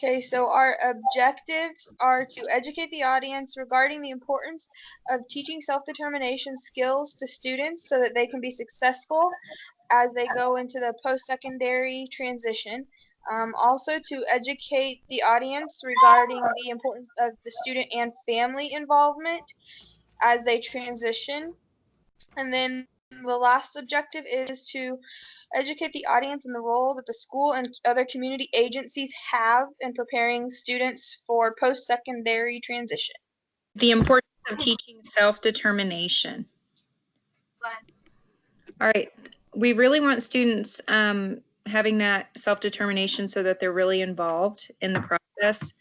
Okay, so our objectives are to educate the audience regarding the importance of teaching self-determination skills to students so that they can be successful as they go into the post-secondary transition. Also to educate the audience regarding the importance of the student and family involvement as they transition. And then the last objective is to educate the audience in the role that the school and other community agencies have in preparing students for post-secondary transition. The importance of teaching self-determination. All right, we really want students having that self-determination so that they're really involved in the process.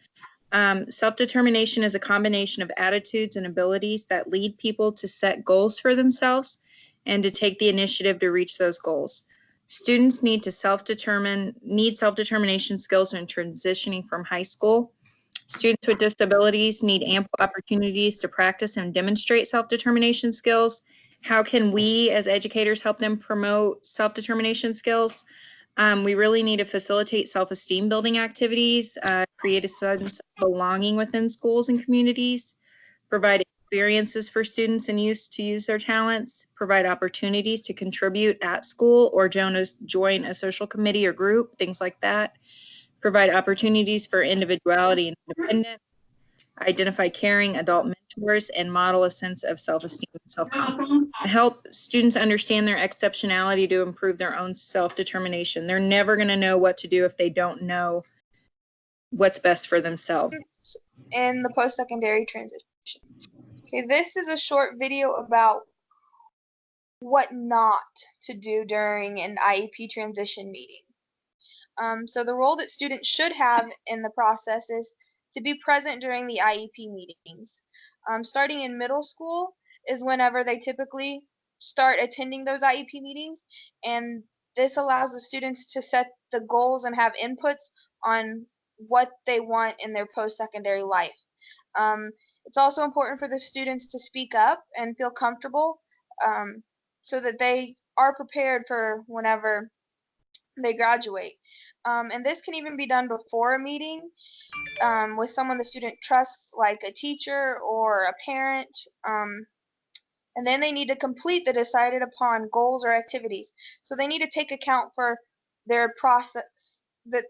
Self-determination is a combination of attitudes and abilities that lead people to set goals for themselves and to take the initiative to reach those goals. Students need self-determination skills when transitioning from high school. Students with disabilities need ample opportunities to practice and demonstrate self-determination skills. How can we as educators help them promote self-determination skills? We really need to facilitate self-esteem building activities, create a sense of belonging within schools and communities, provide experiences for students and youth to use their talents, provide opportunities to contribute at school or join a social committee or group, things like that, provide opportunities for individuality and independence, identify caring adult mentors, and model a sense of self-esteem and self-confidence. Help students understand their exceptionality to improve their own self-determination. They're never going to know what to do if they don't know what's best for themselves. In the post-secondary transition. Okay, this is a short video about what not to do during an IEP transition meeting. So the role that students should have in the process is to be present during the IEP meetings. Starting in middle school is whenever they typically start attending those IEP meetings, and this allows the students to set the goals and have inputs on what they want in their post-secondary life. It's also important for the students to speak up and feel comfortable so that they are prepared for whenever they graduate. And this can even be done before a meeting with someone the student trusts, like a teacher or a parent. And then they need to complete the decided upon goals or activities. So they need to take account for their process that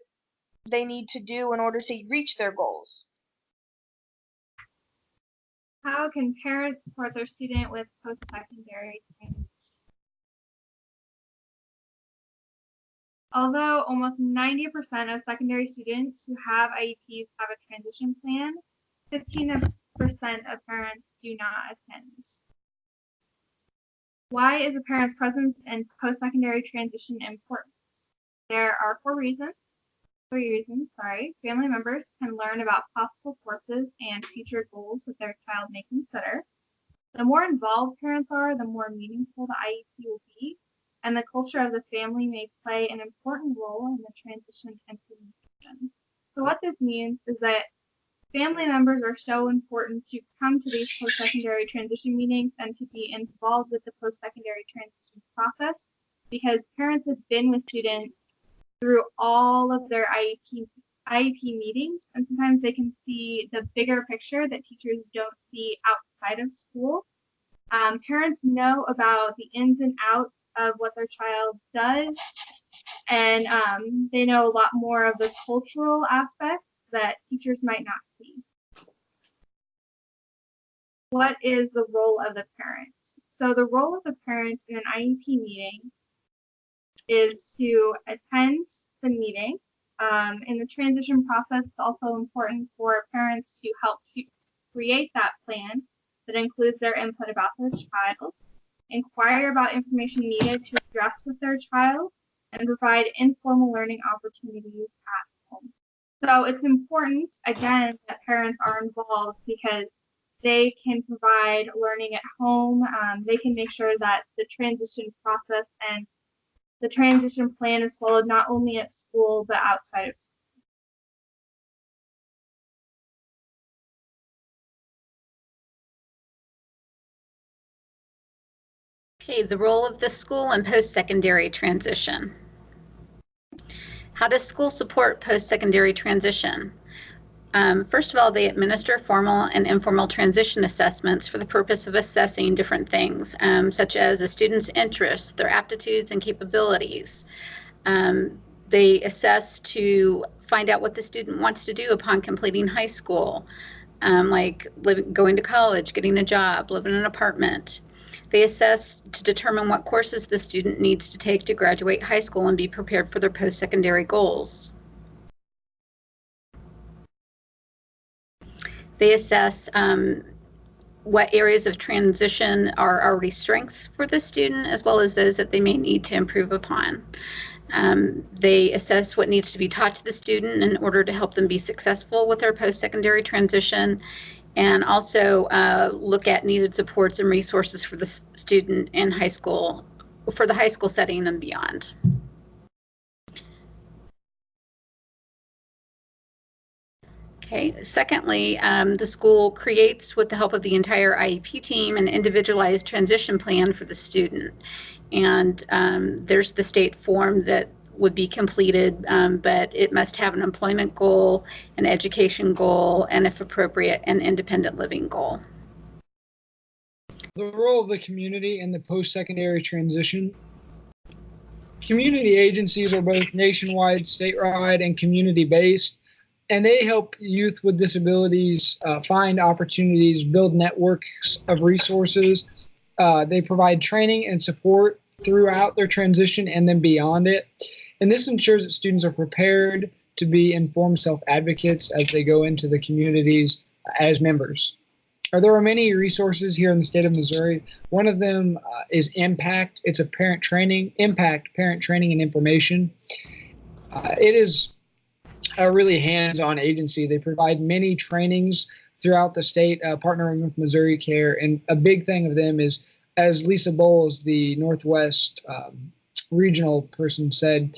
they need to do in order to reach their goals. How can parents support their student with post-secondary training? Although almost 90% of secondary students who have IEPs have a transition plan, 15% of parents do not attend. Why is a parent's presence in post-secondary transition important? There are three reasons. Family members can learn about possible courses and future goals that their child may consider. The more involved parents are, the more meaningful the IEP will be, and the culture of the family may play an important role in the transition implementation. So what this means is that family members are so important to come to these post-secondary transition meetings and to be involved with the post-secondary transition process, because parents have been with students through all of their IEP meetings, and sometimes they can see the bigger picture that teachers don't see outside of school. Parents know about the ins and outs of what their child does, and they know a lot more of the cultural aspects that teachers might not see. What is the role of the parent? So the role of the parent in an IEP meeting is to attend the meeting. In the transition process, it's also important for parents to help create that plan that includes their input about their child, inquire about information needed to address with their child, and provide informal learning opportunities at home. So it's important, again, that parents are involved because they can provide learning at home. They can make sure that the transition process and the transition plan is followed not only at school but outside of school. Okay, the role of the school in post-secondary transition. How does school support post-secondary transition? First of all, they administer formal and informal transition assessments for the purpose of assessing different things, such as a student's interests, their aptitudes and capabilities. They assess to find out what the student wants to do upon completing high school, like going to college, getting a job, living in an apartment. They assess to determine what courses the student needs to take to graduate high school and be prepared for their post-secondary goals. They assess what areas of transition are already strengths for the student, as well as those that they may need to improve upon. They assess what needs to be taught to the student in order to help them be successful with their post-secondary transition, and also look at needed supports and resources for the student in high school, for the high school setting and beyond. Okay. Secondly, the school creates, with the help of the entire IEP team, an individualized transition plan for the student. And there's the state form that would be completed, but it must have an employment goal, an education goal, and if appropriate, an independent living goal. The role of the community in the post-secondary transition. Community agencies are both nationwide, statewide, and community-based, and they help youth with disabilities find opportunities, build networks of resources. They provide training and support throughout their transition and then beyond it. And this ensures that students are prepared to be informed self-advocates as they go into the communities as members. There are many resources here in the state of Missouri. One of them is IMPACT. It's a parent training, IMPACT, parent training and information. It is a really hands-on agency. They provide many trainings throughout the state, partnering with Missouri Care. And a big thing of them is, as Lisa Bowles, the Northwest regional person, said,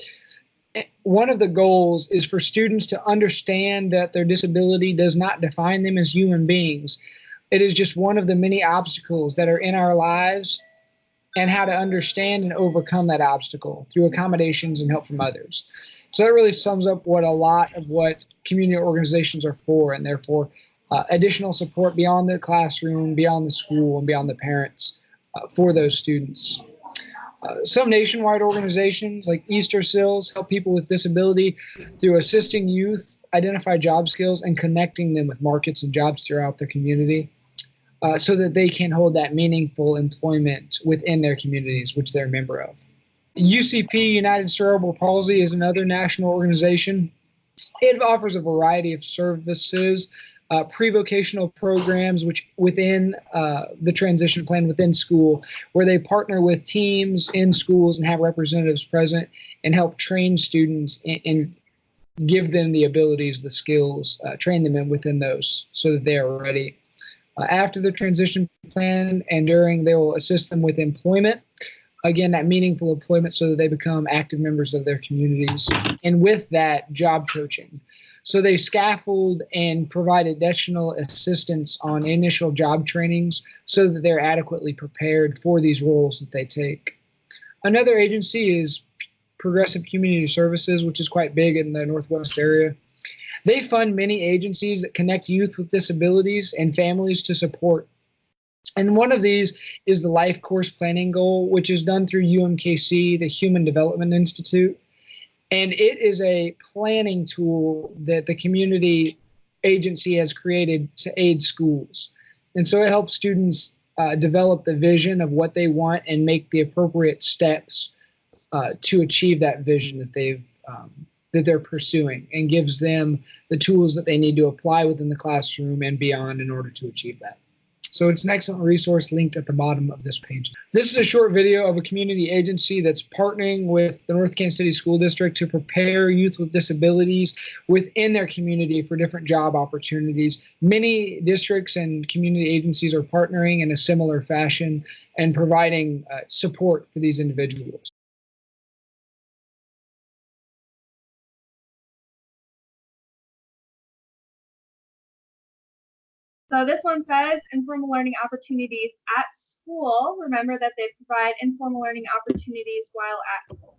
one of the goals is for students to understand that their disability does not define them as human beings. It is just one of the many obstacles that are in our lives, and how to understand and overcome that obstacle through accommodations and help from others. So that really sums up what a lot of what community organizations are for, and therefore additional support beyond the classroom, beyond the school, and beyond the parents for those students. Some nationwide organizations like Easter Seals help people with disability through assisting youth identify job skills and connecting them with markets and jobs throughout their community, so that they can hold that meaningful employment within their communities, which they're a member of. UCP, United Cerebral Palsy, is another national organization. It offers a variety of services, pre-vocational programs, which within the transition plan within school, where they partner with teams in schools and have representatives present and help train students and give them the abilities, the skills, train them in within those so that they are ready. After the transition plan and during, they will assist them with employment. Again, that meaningful employment so that they become active members of their communities. And with that, job coaching. So they scaffold and provide additional assistance on initial job trainings so that they're adequately prepared for these roles that they take. Another agency is Progressive Community Services, which is quite big in the Northwest area. They fund many agencies that connect youth with disabilities and families to support. And one of these is the Life Course Planning Goal, which is done through UMKC, the Human Development Institute. And it is a planning tool that the community agency has created to aid schools. And so it helps students develop the vision of what they want and make the appropriate steps to achieve that vision that they're pursuing, and gives them the tools that they need to apply within the classroom and beyond in order to achieve that. So it's an excellent resource linked at the bottom of this page. This is a short video of a community agency that's partnering with the North Kansas City School District to prepare youth with disabilities within their community for different job opportunities. Many districts and community agencies are partnering in a similar fashion and providing support for these individuals. So this one says informal learning opportunities at school. Remember that they provide informal learning opportunities while at school.